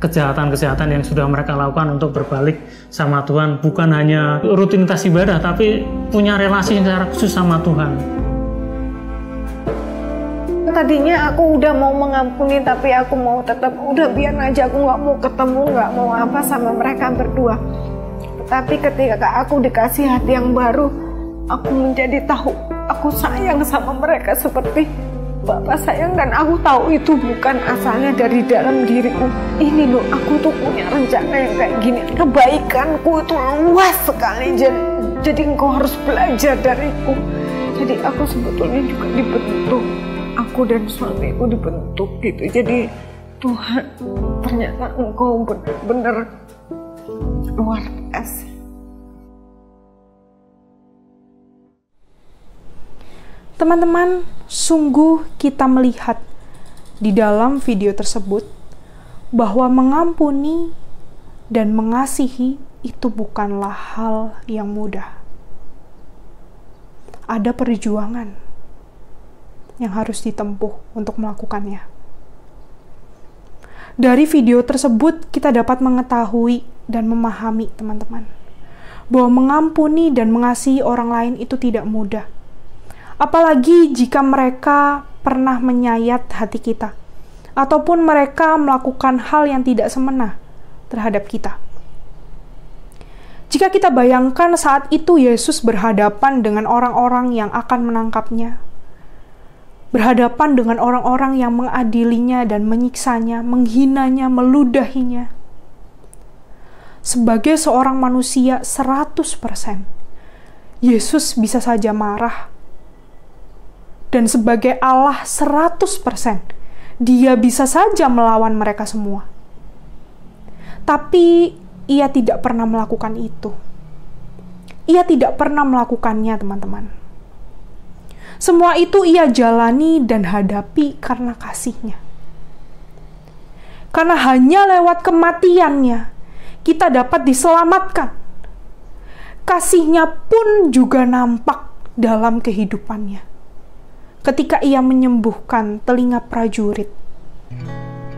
kejahatan-kejahatan yang sudah mereka lakukan untuk berbalik sama Tuhan. Bukan hanya rutinitas ibadah, tapi punya relasi secara khusus sama Tuhan. Tadinya aku udah mau mengampuni, tapi aku mau tetap, udah biar aja, aku nggak mau ketemu, nggak mau apa sama mereka berdua. Tapi ketika aku dikasih hati yang baru, aku menjadi tahu aku sayang sama mereka seperti Bapak sayang dan aku tahu itu bukan asalnya dari dalam diriku. Ini loh, aku tuh punya rencana yang kayak gini. Kebaikanku itu luas sekali, jadi engkau harus belajar dariku. Jadi aku sebetulnya juga dibentuk. Aku dan suamiku dibentuk gitu. Jadi Tuhan, ternyata engkau benar-benar luar biasa. Teman-teman, sungguh kita melihat di dalam video tersebut bahwa mengampuni dan mengasihi itu bukanlah hal yang mudah. Ada perjuangan yang harus ditempuh untuk melakukannya. Dari video tersebut kita dapat mengetahui dan memahami, teman-teman, bahwa mengampuni dan mengasihi orang lain itu tidak mudah. Apalagi jika mereka pernah menyayat hati kita, ataupun mereka melakukan hal yang tidak semena terhadap kita. Jika kita bayangkan saat itu Yesus berhadapan dengan orang-orang yang akan menangkapnya, berhadapan dengan orang-orang yang mengadilinya dan menyiksanya, menghinanya, meludahinya. Sebagai seorang manusia 100%, Yesus bisa saja marah. Dan sebagai Allah 100%, dia bisa saja melawan mereka semua. Tapi ia tidak pernah melakukan itu. Ia tidak pernah melakukannya, teman-teman. Semua itu ia jalani dan hadapi karena kasih-Nya. Karena hanya lewat kematian-Nya, kita dapat diselamatkan. Kasih-Nya pun juga nampak dalam kehidupannya. Ketika ia menyembuhkan telinga prajurit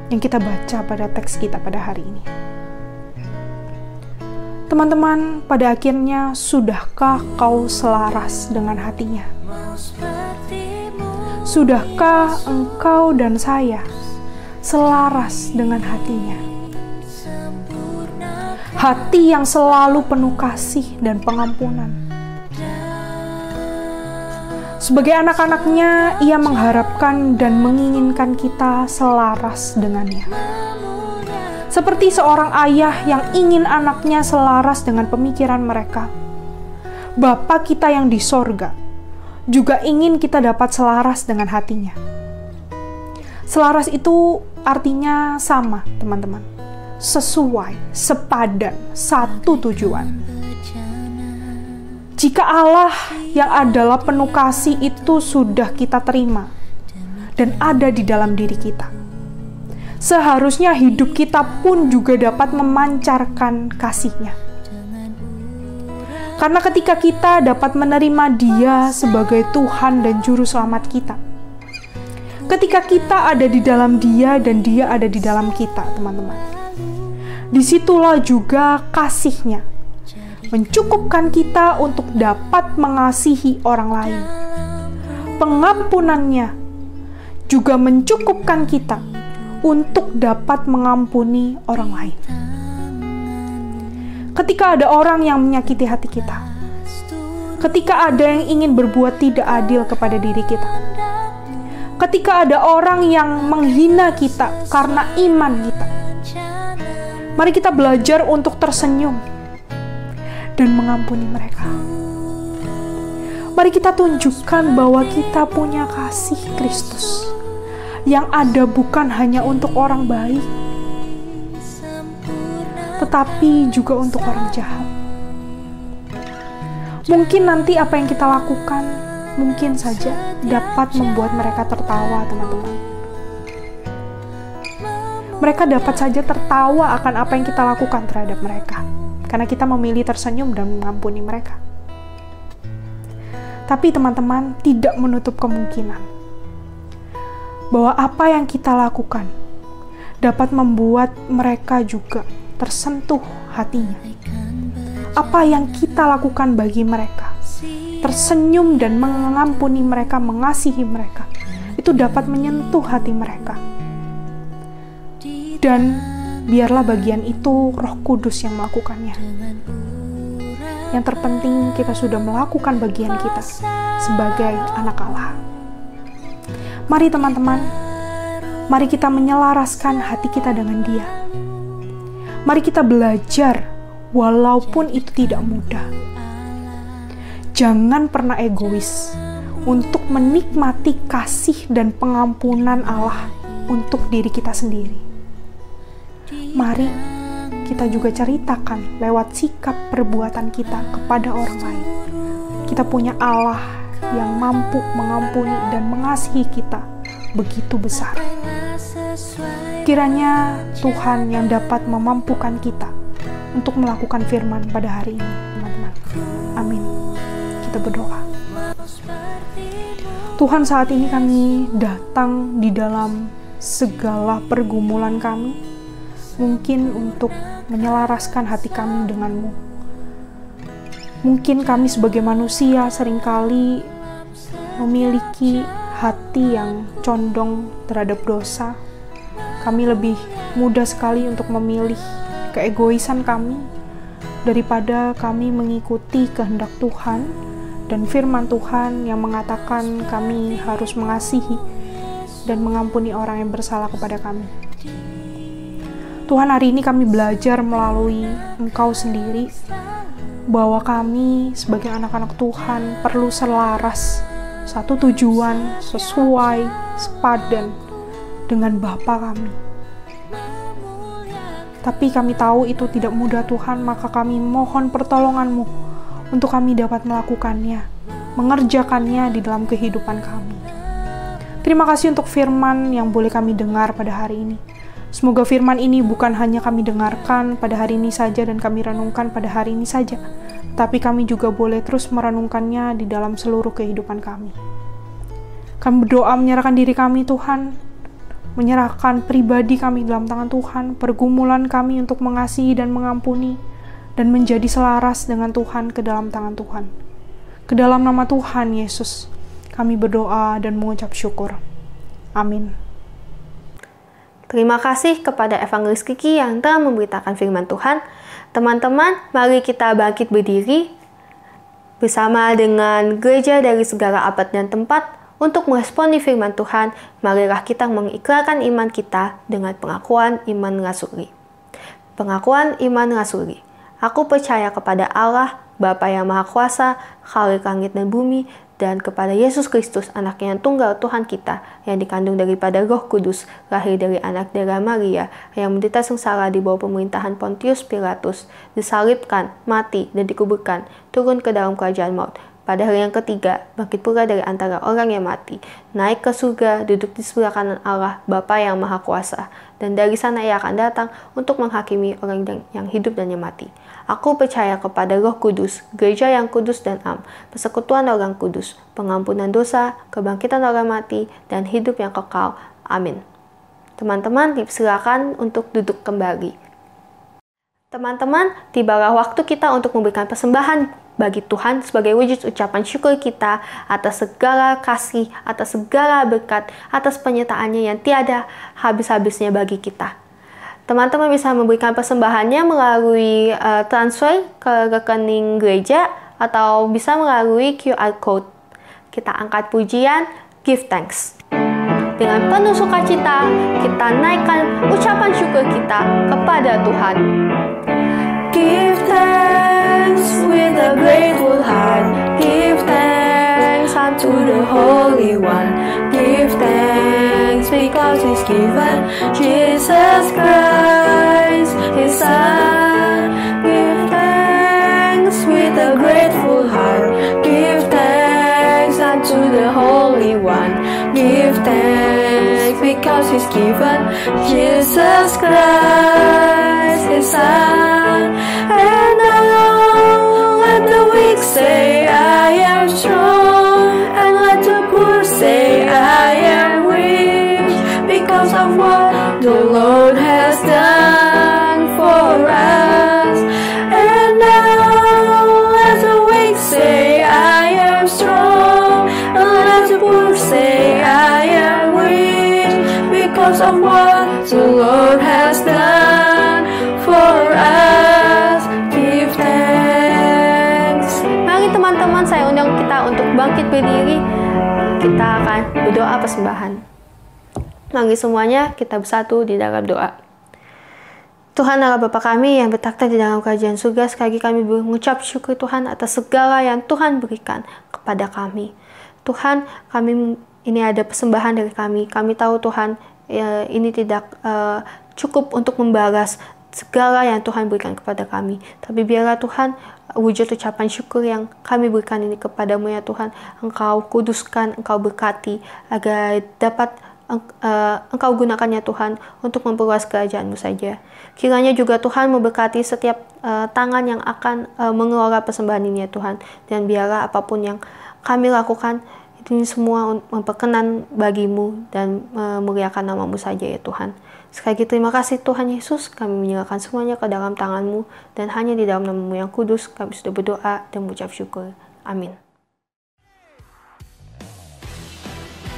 yang kita baca pada teks kita pada hari ini. Teman-teman, pada akhirnya sudahkah kau selaras dengan hatinya? Sudahkah engkau dan saya selaras dengan hatinya? Hati yang selalu penuh kasih dan pengampunan. Sebagai anak-anaknya, ia mengharapkan dan menginginkan kita selaras dengannya. Seperti seorang ayah yang ingin anaknya selaras dengan pemikiran mereka, Bapa kita yang di sorga juga ingin kita dapat selaras dengan hatinya. Selaras itu artinya sama, teman-teman. Sesuai, sepadan, satu tujuan. Jika Allah yang adalah penuh kasih itu sudah kita terima dan ada di dalam diri kita, seharusnya hidup kita pun juga dapat memancarkan kasih-Nya. Karena ketika kita dapat menerima Dia sebagai Tuhan dan Juru Selamat kita, ketika kita ada di dalam Dia dan Dia ada di dalam kita, teman-teman, disitulah juga kasih-Nya mencukupkan kita untuk dapat mengasihi orang lain. Pengampunan-Nya juga mencukupkan kita untuk dapat mengampuni orang lain. Ketika ada orang yang menyakiti hati kita, ketika ada yang ingin berbuat tidak adil kepada diri kita, ketika ada orang yang menghina kita karena iman kita, mari kita belajar untuk tersenyum dan mengampuni mereka. Mari kita tunjukkan bahwa kita punya kasih Kristus yang ada bukan hanya untuk orang baik, tetapi juga untuk orang jahat. Mungkin nanti apa yang kita lakukan mungkin saja dapat membuat mereka tertawa, teman-teman. Mereka dapat saja tertawa akan apa yang kita lakukan terhadap mereka, karena kita memilih tersenyum dan mengampuni mereka. Tapi teman-teman, tidak menutup kemungkinan bahwa apa yang kita lakukan dapat membuat mereka juga tersentuh hatinya. Apa yang kita lakukan bagi mereka, tersenyum dan mengampuni mereka, mengasihi mereka, itu dapat menyentuh hati mereka. Dan biarlah bagian itu Roh Kudus yang melakukannya. Yang terpenting kita sudah melakukan bagian kita sebagai anak Allah. Mari teman-teman, mari kita menyelaraskan hati kita dengan Dia. Mari kita belajar, walaupun itu tidak mudah. Jangan pernah egois untuk menikmati kasih dan pengampunan Allah untuk diri kita sendiri. Mari kita juga ceritakan lewat sikap perbuatan kita kepada orang lain. Kita punya Allah yang mampu mengampuni dan mengasihi kita begitu besar. Kiranya Tuhan yang dapat memampukan kita untuk melakukan firman pada hari ini, teman-teman. Amin. Kita berdoa. Tuhan, saat ini kami datang di dalam segala pergumulan kami, mungkin untuk menyelaraskan hati kami denganmu. Mungkin kami sebagai manusia seringkali memiliki hati yang condong terhadap dosa. Kami lebih mudah sekali untuk memilih keegoisan kami daripada kami mengikuti kehendak Tuhan dan firman Tuhan yang mengatakan kami harus mengasihi dan mengampuni orang yang bersalah kepada kami. Tuhan, hari ini kami belajar melalui Engkau sendiri bahwa kami sebagai anak-anak Tuhan perlu selaras, satu tujuan, sesuai, sepadan dengan Bapa kami. Tapi kami tahu itu tidak mudah Tuhan, maka kami mohon pertolongan-Mu untuk kami dapat melakukannya, mengerjakannya di dalam kehidupan kami. Terima kasih untuk firman yang boleh kami dengar pada hari ini. Semoga firman ini bukan hanya kami dengarkan pada hari ini saja dan kami renungkan pada hari ini saja, tapi kami juga boleh terus merenungkannya di dalam seluruh kehidupan kami. Kami berdoa menyerahkan diri kami Tuhan, menyerahkan pribadi kami dalam tangan Tuhan, pergumulan kami untuk mengasihi dan mengampuni, dan menjadi selaras dengan Tuhan ke dalam tangan Tuhan. Ke dalam nama Tuhan Yesus, kami berdoa dan mengucap syukur. Amin. Terima kasih kepada Evangelis Kiki yang telah memberitakan firman Tuhan. Teman-teman, mari kita bangkit berdiri bersama dengan gereja dari segala abad dan tempat untuk meresponi firman Tuhan. Marilah kita mengikrarkan iman kita dengan pengakuan iman rasuli. Pengakuan iman rasuli. Aku percaya kepada Allah, Bapa yang Maha Kuasa, Khalik langit dan bumi, dan kepada Yesus Kristus, anaknya yang tunggal Tuhan kita, yang dikandung daripada Roh Kudus, lahir dari anak darah Maria, yang menderita sengsara di bawah pemerintahan Pontius Pilatus, disalibkan, mati, dan dikuburkan, turun ke dalam kerajaan maut. Pada hari yang ketiga, bangkit pula dari antara orang yang mati, naik ke surga, duduk di sebelah kanan Allah, Bapa yang Maha Kuasa, dan dari sana ia akan datang untuk menghakimi orang yang hidup dan yang mati. Aku percaya kepada Roh Kudus, gereja yang kudus dan am, persekutuan orang kudus, pengampunan dosa, kebangkitan orang mati, dan hidup yang kekal. Amin. Teman-teman, silakan untuk duduk kembali. Teman-teman, tibalah waktu kita untuk memberikan persembahan bagi Tuhan sebagai wujud ucapan syukur kita atas segala kasih, atas segala berkat, atas penyertaannya yang tiada habis-habisnya bagi kita. Teman-teman bisa memberikan persembahannya melalui transfer ke rekening gereja atau bisa melalui QR Code. Kita angkat pujian, give thanks. Dengan penuh sukacita, kita naikkan ucapan syukur kita kepada Tuhan. Give thanks with a grateful heart. Give thanks unto the Holy One. Give thanks because He's given Jesus Christ, His Son. Give thanks with a grateful heart. Give thanks unto the Holy One. Give thanks because He's given Jesus Christ, His Son. And now let the weak say, I am strong, and let the poor say, I am rich, because of what the Lord has done for us. And now let the weak say, I am strong, and let the poor say, I am rich, because of what the Lord has done for us. Give thanks. Mari teman-teman, saya undang kita untuk bangkit berdiri. kita akan berdoa persembahan. Mari semuanya kita bersatu di dalam doa. Tuhan Allah Bapa kami yang bertakhta di dalam kerajaan surga, sekali lagi kami mengucap syukur Tuhan atas segala yang Tuhan berikan kepada kami. Tuhan, ini ada persembahan dari kami. Kami tahu Tuhan, ini tidak cukup untuk membalas segala yang Tuhan berikan kepada kami. Tapi biarlah Tuhan, wujud ucapan syukur yang kami berikan ini kepadamu ya Tuhan, Engkau kuduskan, Engkau berkati, agar dapat Engkau gunakannya Tuhan untuk memperluas kerajaan-Mu saja. Kiranya juga Tuhan memberkati setiap tangan yang akan mengelola persembahan ini ya Tuhan. Dan biarlah apapun yang kami lakukan, ini semua memperkenan bagi-Mu dan memuliakan nama-Mu saja ya Tuhan. Sekali lagi terima kasih Tuhan Yesus, kami menyerahkan semuanya ke dalam tangan-Mu, dan hanya di dalam nama-Mu yang kudus kami sudah berdoa dan mengucap syukur. Amin.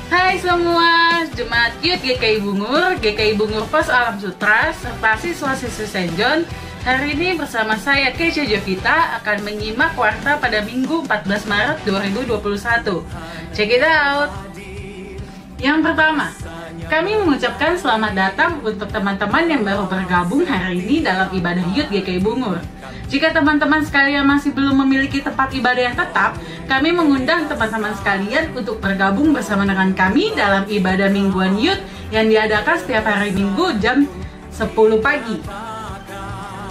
Hai semua, Jemaat Youth GKI Bungur, GKI Bungur Pos Alam Sutra, serta siswa-siswi St. John. Hari ini bersama saya Keisha Jovita akan menyimak warta pada Minggu 14 Maret 2021. Check it out! Yang pertama, kami mengucapkan selamat datang untuk teman-teman yang baru bergabung hari ini dalam ibadah Youth GKI Bungur. Jika teman-teman sekalian masih belum memiliki tempat ibadah yang tetap, kami mengundang teman-teman sekalian untuk bergabung bersama dengan kami dalam ibadah mingguan Youth yang diadakan setiap hari Minggu jam 10 pagi.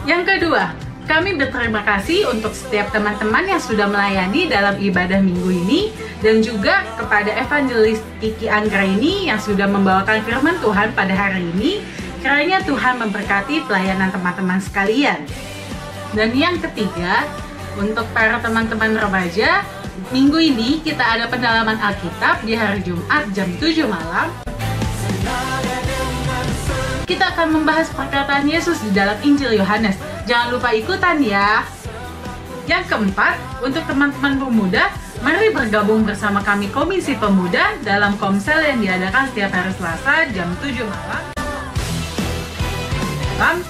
Yang kedua, kami berterima kasih untuk setiap teman-teman yang sudah melayani dalam ibadah minggu ini, dan juga kepada Evangelis Iki Anggraini yang sudah membawakan firman Tuhan pada hari ini. Kiranya Tuhan memberkati pelayanan teman-teman sekalian. Dan yang ketiga, untuk para teman-teman remaja, minggu ini kita ada pendalaman Alkitab di hari Jumat jam 7 malam. Kita akan membahas perkataan Yesus di dalam Injil Yohanes. Jangan lupa ikutan ya. Yang keempat, untuk teman-teman pemuda, mari bergabung bersama kami Komisi Pemuda dalam komsel yang diadakan setiap hari Selasa jam 7 malam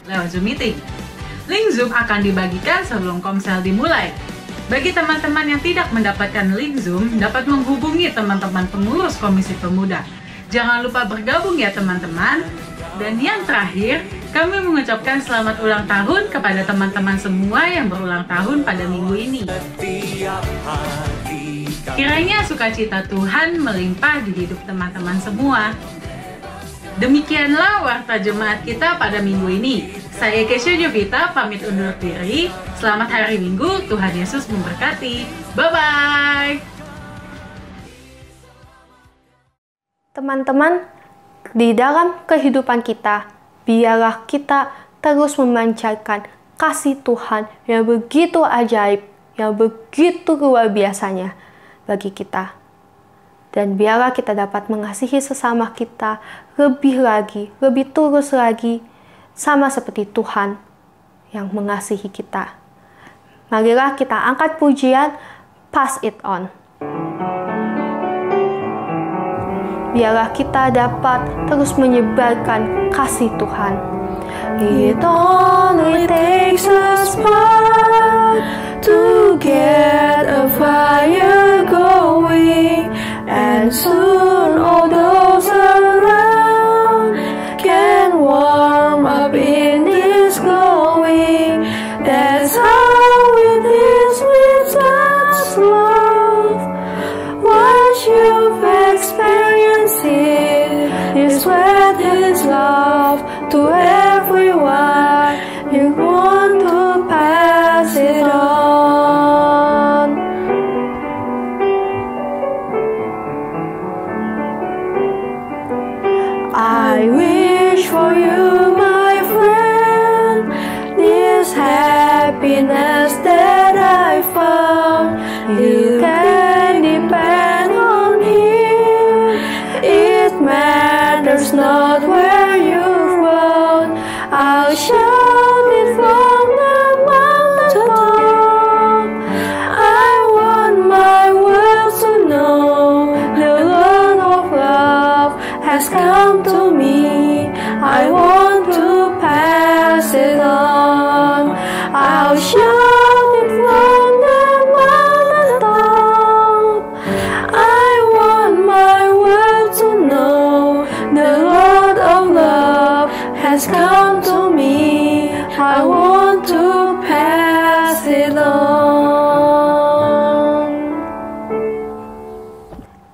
lewat Zoom Meeting. Link Zoom akan dibagikan sebelum komsel dimulai. Bagi teman-teman yang tidak mendapatkan link Zoom, dapat menghubungi teman-teman pengurus Komisi Pemuda. Jangan lupa bergabung ya teman-teman. Dan yang terakhir, kami mengucapkan selamat ulang tahun kepada teman-teman semua yang berulang tahun pada minggu ini. Kiranya sukacita Tuhan melimpah di hidup teman-teman semua. Demikianlah warta jemaat kita pada minggu ini. Saya Keisha Jovita pamit undur diri. Selamat hari Minggu, Tuhan Yesus memberkati. Bye-bye. Teman-teman, di dalam kehidupan kita, biarlah kita terus memancarkan kasih Tuhan yang begitu ajaib, yang begitu luar biasanya bagi kita. Dan biarlah kita dapat mengasihi sesama kita lebih lagi, lebih tulus lagi, sama seperti Tuhan yang mengasihi kita. Marilah kita angkat pujian, Pass It On. Biarlah kita dapat terus menyebarkan kasih Tuhan. It only takes a spark to get a fire going, and soon all those around can warm up in this glowing. That's how it is with God's love. Once you've experienced it, you spread His love to everyone. You want to pass it on. I wish for you, my friend, this happiness that I found. You can depend on Him. It matters not where you're born. I'll shout it from the mountaintop. I want my world to know the Lord of love has come to me. I want to pass it on. I'll shout it from the mountaintop. I want my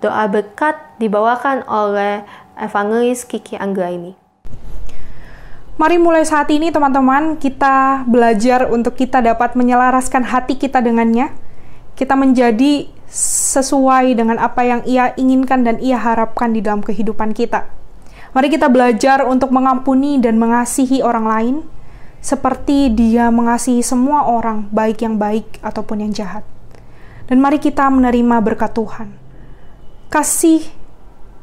Doa berkat dibawakan oleh Evangelis Kiki Anggraini. Mari mulai saat ini teman-teman, kita belajar untuk kita dapat menyelaraskan hati kita dengannya. Kita menjadi sesuai dengan apa yang Ia inginkan dan Ia harapkan di dalam kehidupan kita. Mari kita belajar untuk mengampuni dan mengasihi orang lain, seperti Dia mengasihi semua orang, baik yang baik ataupun yang jahat. Dan mari kita menerima berkat Tuhan. Kasih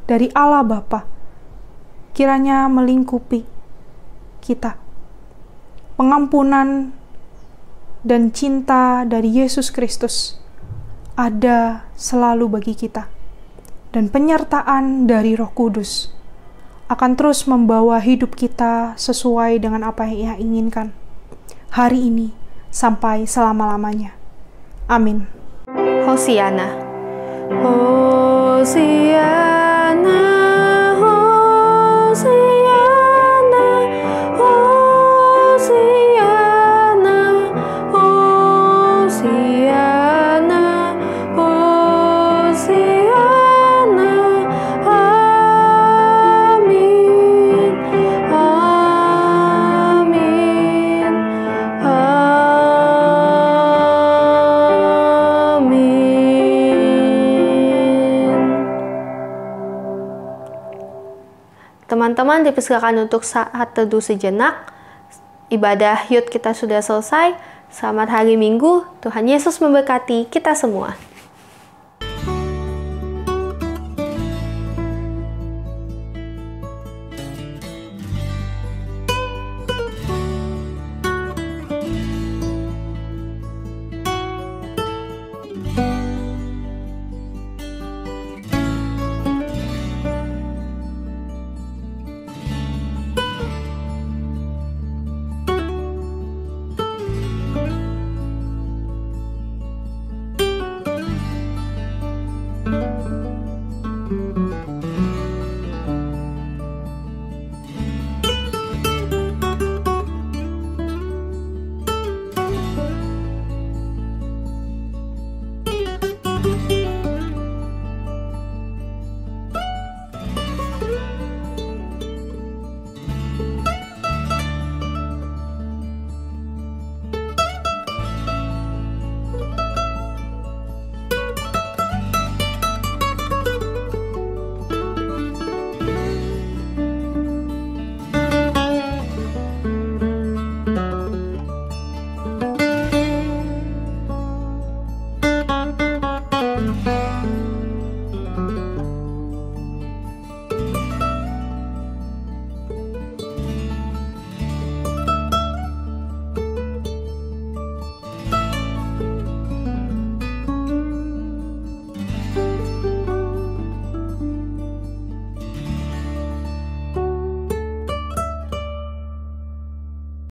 dari Allah Bapa kiranya melingkupi kita. Pengampunan dan cinta dari Yesus Kristus ada selalu bagi kita. Dan penyertaan dari Roh Kudus akan terus membawa hidup kita sesuai dengan apa yang Ia inginkan. Hari ini sampai selama-lamanya. Amin. Hosiana. Hosiana, Hosiana. Teman-teman dipersilakan untuk saat teduh sejenak. Ibadah Yud kita sudah selesai. Selamat hari Minggu. Tuhan Yesus memberkati kita semua.